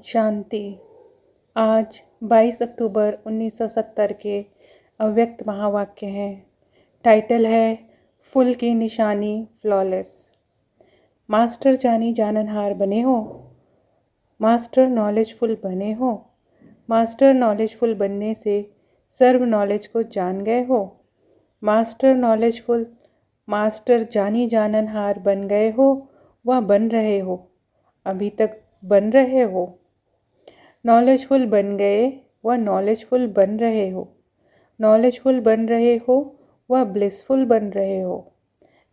शांति। आज 22 अक्टूबर 1970 के अव्यक्त महावाक्य हैं। टाइटल है फुल की निशानी फ्लॉलेस। मास्टर जानी जाननहार बने हो, मास्टर नॉलेजफुल बने हो, मास्टर नॉलेजफुल बनने से सर्व नॉलेज को जान गए हो, मास्टर नॉलेजफुल मास्टर जानी जाननहार बन गए हो व बन रहे हो, अभी तक बन रहे हो। नॉलेजफुल बन गए व नॉलेजफुल बन रहे हो, नॉलेजफुल बन रहे हो व ब्लिसफुल बन रहे हो,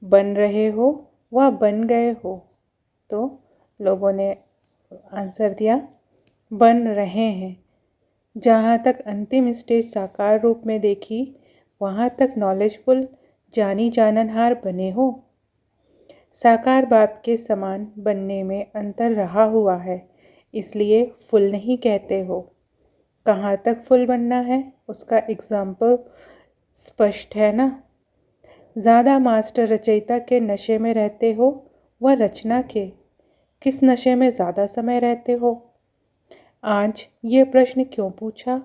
बन रहे हो व बन गए हो। तो लोगों ने आंसर दिया बन रहे हैं। जहाँ तक अंतिम स्टेज साकार रूप में देखी, वहाँ तक नॉलेजफुल जानी जाननहार बने हो। साकार बाप के समान बनने में अंतर रहा हुआ है, इसलिए फुल नहीं कहते हो। कहाँ तक फुल बनना है उसका एग्जाम्पल स्पष्ट है ना। ज़्यादा मास्टर रचयिता के नशे में रहते हो व रचना के किस नशे में ज़्यादा समय रहते हो। आज ये प्रश्न क्यों पूछा?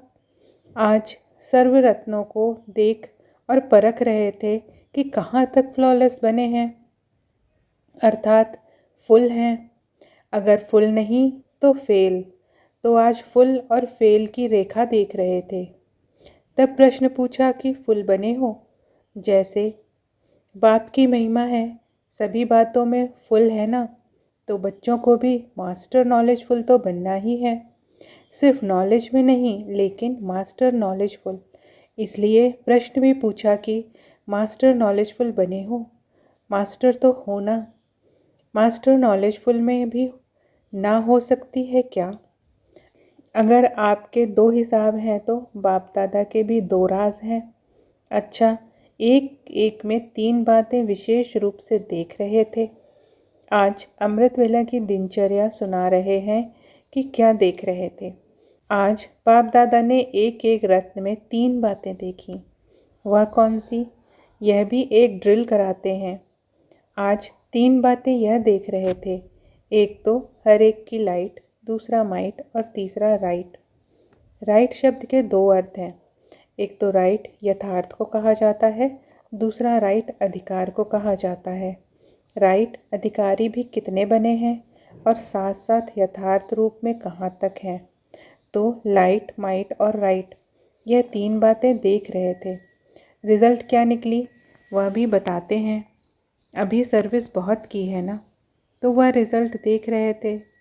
आज सर्व रत्नों को देख और परख रहे थे कि कहाँ तक फ्लॉलेस बने हैं, अर्थात फुल हैं। अगर फुल नहीं तो फेल। तो आज फुल और फेल की रेखा देख रहे थे। तब प्रश्न पूछा कि फुल बने हो। जैसे बाप की महिमा है, सभी बातों में फुल है ना, तो बच्चों को भी मास्टर नॉलेजफुल तो बनना ही है। सिर्फ नॉलेज में नहीं, लेकिन मास्टर नॉलेजफुल। इसलिए प्रश्न भी पूछा कि मास्टर नॉलेजफुल बने हो। मास्टर तो हो ना। मास्टर नॉलेजफुल में भी ना हो सकती है क्या? अगर आपके दो हिसाब हैं तो बाप दादा के भी दो राज हैं। अच्छा, एक एक में तीन बातें विशेष रूप से देख रहे थे। आज अमृत वेला की दिनचर्या सुना रहे हैं कि क्या देख रहे थे। आज बाप दादा ने एक एक रत्न में तीन बातें देखी। वह कौन सी? यह भी एक ड्रिल कराते हैं। आज तीन बातें यह देख रहे थे। एक तो हर एक की लाइट, दूसरा माइट और तीसरा राइट। राइट शब्द के दो अर्थ हैं। एक तो राइट यथार्थ को कहा जाता है, दूसरा राइट अधिकार को कहा जाता है। राइट अधिकारी भी कितने बने हैं और साथ साथ यथार्थ रूप में कहाँ तक हैं। तो लाइट, माइट और राइट, यह तीन बातें देख रहे थे। रिजल्ट क्या निकली वह भी बताते हैं। अभी सर्विस बहुत की है ना, तो वह रिजल्ट देख रहे थे।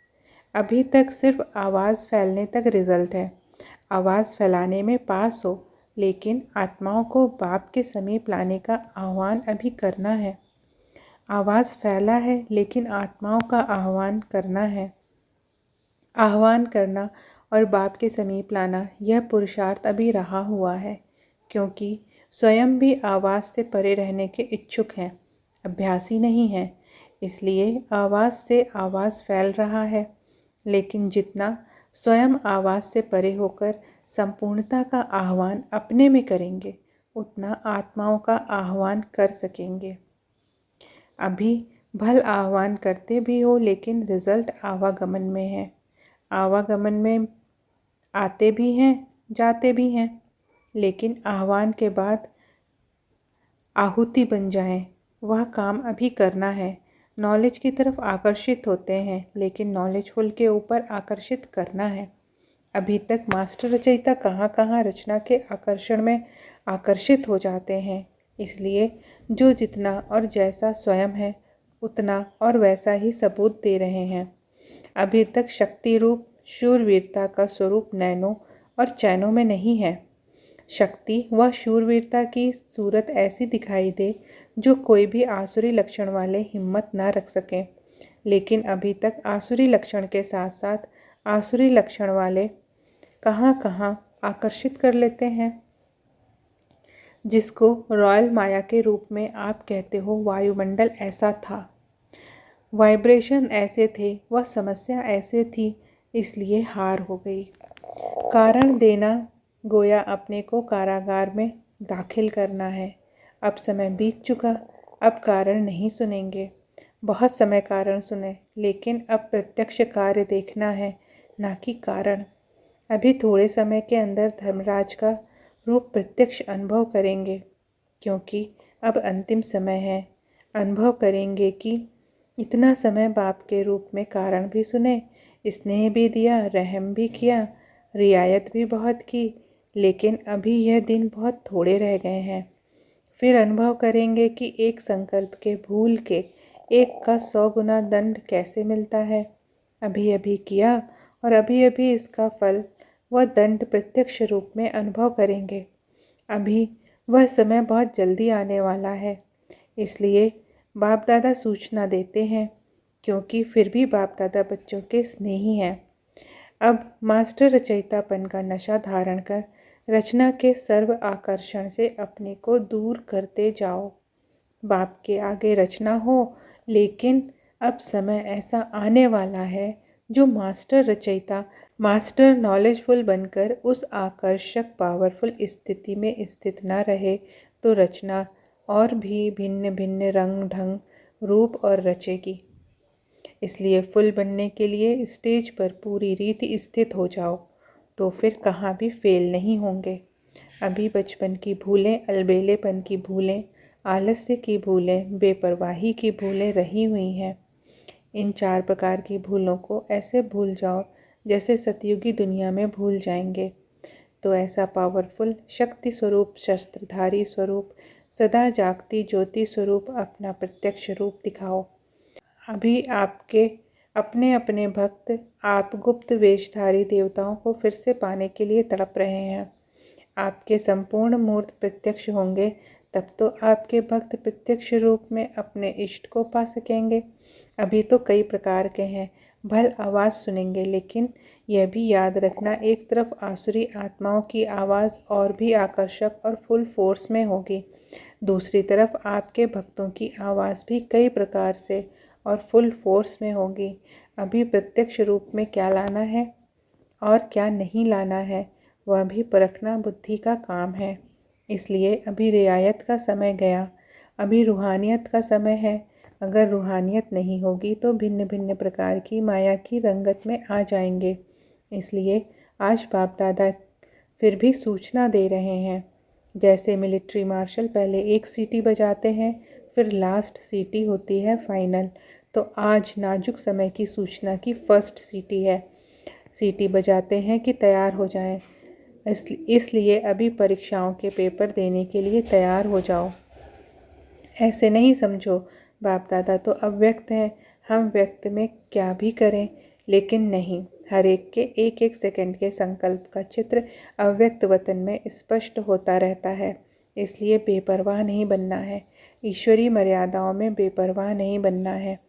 अभी तक सिर्फ आवाज़ फैलने तक रिजल्ट है। आवाज़ फैलाने में पास हो, लेकिन आत्माओं को बाप के समीप लाने का आह्वान अभी करना है। आवाज़ फैला है, लेकिन आत्माओं का आह्वान करना है। आह्वान करना और बाप के समीप लाना, यह पुरुषार्थ अभी रहा हुआ है, क्योंकि स्वयं भी आवाज़ से परे रहने के इच्छुक हैं, अभ्यासी नहीं हैं। इसलिए आवाज़ से आवाज़ फैल रहा है। लेकिन जितना स्वयं आवाज़ से परे होकर संपूर्णता का आह्वान अपने में करेंगे, उतना आत्माओं का आह्वान कर सकेंगे। अभी भल आह्वान करते भी हो, लेकिन रिजल्ट आवागमन में है। आवागमन में आते भी हैं, जाते भी हैं, लेकिन आह्वान के बाद आहुति बन जाएं, वह काम अभी करना है। नॉलेज की तरफ आकर्षित होते हैं, लेकिन नॉलेजफुल के ऊपर आकर्षित करना है। अभी तक मास्टर रचयिता कहाँ कहाँ रचना के आकर्षण में आकर्षित हो जाते हैं। इसलिए जो जितना और जैसा स्वयं है, उतना और वैसा ही सबूत दे रहे हैं। अभी तक शक्ति रूप शूरवीरता का स्वरूप नैनों और चैनों में नहीं है। शक्ति व शूरवीरता की सूरत ऐसी दिखाई दे जो कोई भी आसुरी लक्षण वाले हिम्मत ना रख सके। लेकिन अभी तक आसुरी लक्षण के साथ साथ आसुरी लक्षण वाले कहाँ कहाँ आकर्षित कर लेते हैं। जिसको रॉयल माया के रूप में आप कहते हो, वायुमंडल ऐसा था, वाइब्रेशन ऐसे थे, वह समस्या ऐसे थी, इसलिए हार हो गई। कारण देना गोया अपने को कारागार में दाखिल करना है। अब समय बीत चुका, अब कारण नहीं सुनेंगे। बहुत समय कारण सुने, लेकिन अब प्रत्यक्ष कार्य देखना है। ना कि कारण। अभी थोड़े समय के अंदर धर्मराज का रूप प्रत्यक्ष अनुभव करेंगे, क्योंकि अब अंतिम समय है। अनुभव करेंगे कि इतना समय बाप के रूप में कारण भी सुने, स्नेह भी दिया, रहम भी किया, रियायत भी बहुत की, लेकिन अभी यह दिन बहुत थोड़े रह गए हैं। फिर अनुभव करेंगे कि एक संकल्प के भूल के एक का 100 गुना दंड कैसे मिलता है। अभी अभी किया और अभी अभी इसका फल वह दंड प्रत्यक्ष रूप में अनुभव करेंगे। अभी वह समय बहुत जल्दी आने वाला है, इसलिए बाप दादा सूचना देते हैं, क्योंकि फिर भी बाप दादा बच्चों के स्नेही हैं। अब मास्टर रचयितापन का नशा धारण कर रचना के सर्व आकर्षण से अपने को दूर करते जाओ। बाप के आगे रचना हो, लेकिन अब समय ऐसा आने वाला है जो मास्टर रचयिता, मास्टर नॉलेजफुल बनकर उस आकर्षक पावरफुल स्थिति में स्थित न रहे तो रचना और भी भिन्न भिन्न रंग ढंग रूप और रचेगी। इसलिए फुल बनने के लिए स्टेज पर पूरी रीति स्थित हो जाओ, तो फिर कहाँ भी फेल नहीं होंगे। अभी बचपन की भूलें, अलबेलेपन की भूलें, आलस्य की भूलें, बेपरवाही की भूलें रही हुई हैं। इन 4 प्रकार की भूलों को ऐसे भूल जाओ जैसे सतयुगी दुनिया में भूल जाएंगे। तो ऐसा पावरफुल शक्ति स्वरूप, शस्त्रधारी स्वरूप, सदा जागती ज्योति स्वरूप अपना प्रत्यक्ष रूप दिखाओ। अभी आपके अपने अपने भक्त आप गुप्त वेशधारी देवताओं को फिर से पाने के लिए तड़प रहे हैं। आपके संपूर्ण मूर्त प्रत्यक्ष होंगे, तब तो आपके भक्त प्रत्यक्ष रूप में अपने इष्ट को पा सकेंगे। अभी तो कई प्रकार के हैं, भल आवाज़ सुनेंगे, लेकिन यह भी याद रखना, एक तरफ आसुरी आत्माओं की आवाज़ और भी आकर्षक और फुल फोर्स में होगी, दूसरी तरफ आपके भक्तों की आवाज़ भी कई प्रकार से और फुल फोर्स में होगी। अभी प्रत्यक्ष रूप में क्या लाना है और क्या नहीं लाना है, वह भी परखना बुद्धि का काम है। इसलिए अभी रियायत का समय गया, अभी रूहानियत का समय है। अगर रूहानियत नहीं होगी तो भिन्न भिन्न प्रकार की माया की रंगत में आ जाएंगे। इसलिए आज बाप दादा फिर भी सूचना दे रहे हैं। जैसे मिलिट्री मार्शल पहले एक सीटी बजाते हैं, फिर लास्ट सीटी होती है फाइनल, तो आज नाजुक समय की सूचना की फर्स्ट सीटी है। सीटी बजाते हैं कि तैयार हो जाएं। इसलिए अभी परीक्षाओं के पेपर देने के लिए तैयार हो जाओ। ऐसे नहीं समझो बाप दादा तो अव्यक्त हैं, हम व्यक्त में क्या भी करें, लेकिन नहीं, हर एक के एक एक सेकंड के संकल्प का चित्र अव्यक्त वतन में स्पष्ट होता रहता है। इसलिए बेपरवाह नहीं बनना है, ईश्वरी मर्यादाओं में बेपरवाह नहीं बनना है।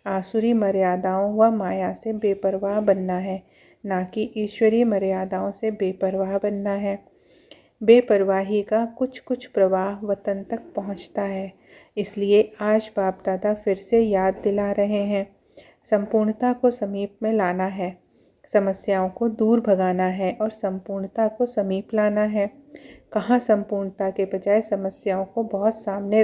आसुरी मर्यादाओं व माया से बेपरवाह बनना है, ना कि ईश्वरीय मर्यादाओं से बेपरवाह बनना है। बेपरवाही का कुछ कुछ प्रवाह वतन तक पहुंचता है। इसलिए आज बाप दादा फिर से याद दिला रहे हैं, संपूर्णता को समीप में लाना है, समस्याओं को दूर भगाना है और संपूर्णता को समीप लाना है। कहाँ संपूर्णता के बजाय समस्याओं को बहुत सामने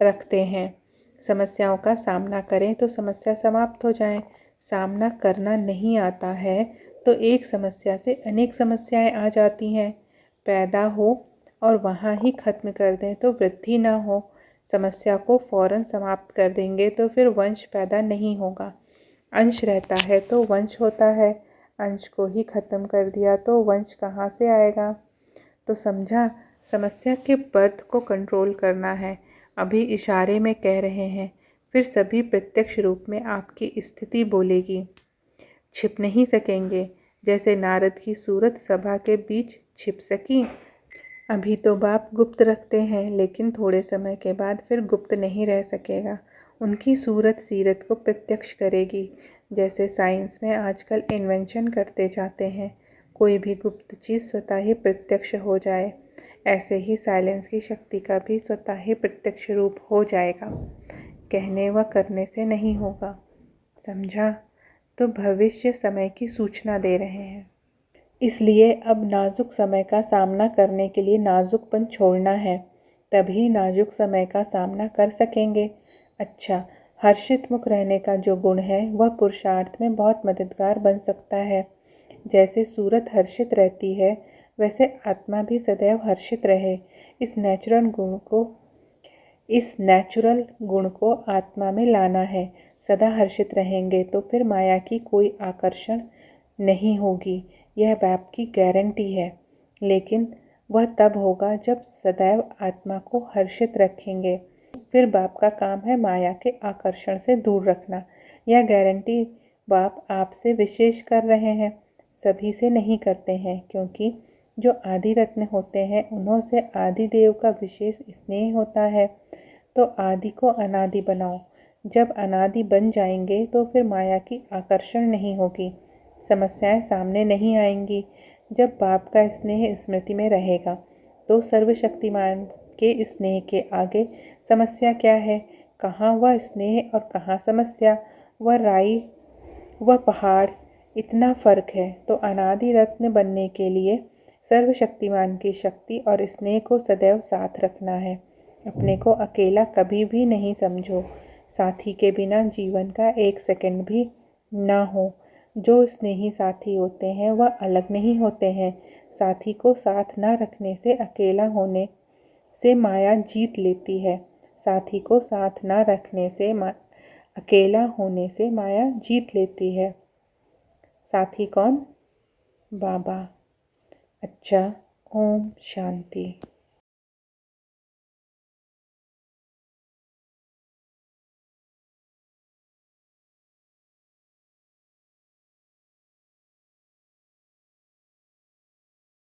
रखते हैं। समस्याओं का सामना करें तो समस्या समाप्त हो जाए। सामना करना नहीं आता है तो एक समस्या से अनेक समस्याएं आ जाती हैं। पैदा हो और वहाँ ही ख़त्म कर दें तो वृद्धि ना हो। समस्या को फौरन समाप्त कर देंगे तो फिर वंश पैदा नहीं होगा। अंश रहता है तो वंश होता है, अंश को ही ख़त्म कर दिया तो वंश कहाँ से आएगा। तो समझा, समस्या के बर्थ को कंट्रोल करना है। अभी इशारे में कह रहे हैं, फिर सभी प्रत्यक्ष रूप में आपकी स्थिति बोलेगी। छिप नहीं सकेंगे, जैसे नारद की सूरत सभा के बीच छिप सकी। अभी तो बाप गुप्त रखते हैं, लेकिन थोड़े समय के बाद फिर गुप्त नहीं रह सकेगा। उनकी सूरत सीरत को प्रत्यक्ष करेगी। जैसे साइंस में आजकल इन्वेंशन करते जाते हैं, कोई भी गुप्त चीज़ स्वतः ही प्रत्यक्ष हो जाए, ऐसे ही साइलेंस की शक्ति का भी स्वतः ही प्रत्यक्ष रूप हो जाएगा। कहने व करने से नहीं होगा। समझा? तो भविष्य समय की सूचना दे रहे हैं। इसलिए अब नाजुक समय का सामना करने के लिए नाजुकपन छोड़ना है, तभी नाजुक समय का सामना कर सकेंगे। अच्छा, हर्षित मुख रहने का जो गुण है वह पुरुषार्थ में बहुत मददगार बन सकता है। जैसे सूरत हर्षित रहती है, वैसे आत्मा भी सदैव हर्षित रहे। इस नेचुरल गुण को आत्मा में लाना है। सदा हर्षित रहेंगे तो फिर माया की कोई आकर्षण नहीं होगी, यह बाप की गारंटी है। लेकिन वह तब होगा जब सदैव आत्मा को हर्षित रखेंगे। फिर बाप का काम है माया के आकर्षण से दूर रखना। यह गारंटी बाप आपसे विशेष कर रहे हैं, सभी से नहीं करते हैं, क्योंकि जो आदि रत्न होते हैं उन्हों से आदि देव का विशेष स्नेह होता है। तो आदि को अनादि बनाओ। जब अनादि बन जाएंगे तो फिर माया की आकर्षण नहीं होगी, समस्याएं सामने नहीं आएंगी। जब बाप का स्नेह स्मृति में रहेगा तो सर्वशक्तिमान के स्नेह के आगे समस्या क्या है? कहाँ वह स्नेह और कहाँ समस्या? वह राई वह पहाड़, इतना फर्क है। तो अनादि रत्न बनने के लिए सर्वशक्तिमान की शक्ति और स्नेह को सदैव साथ रखना है। अपने को अकेला कभी भी नहीं समझो। साथी के बिना जीवन का एक सेकंड भी ना हो। जो स्नेही साथी होते हैं वह अलग नहीं होते हैं। साथी को साथ ना रखने से अकेला होने से माया जीत लेती है। साथी को साथ ना रखने से अकेला होने से माया जीत लेती है। साथी कौन? बाबा। अच्छा, ओम शांति।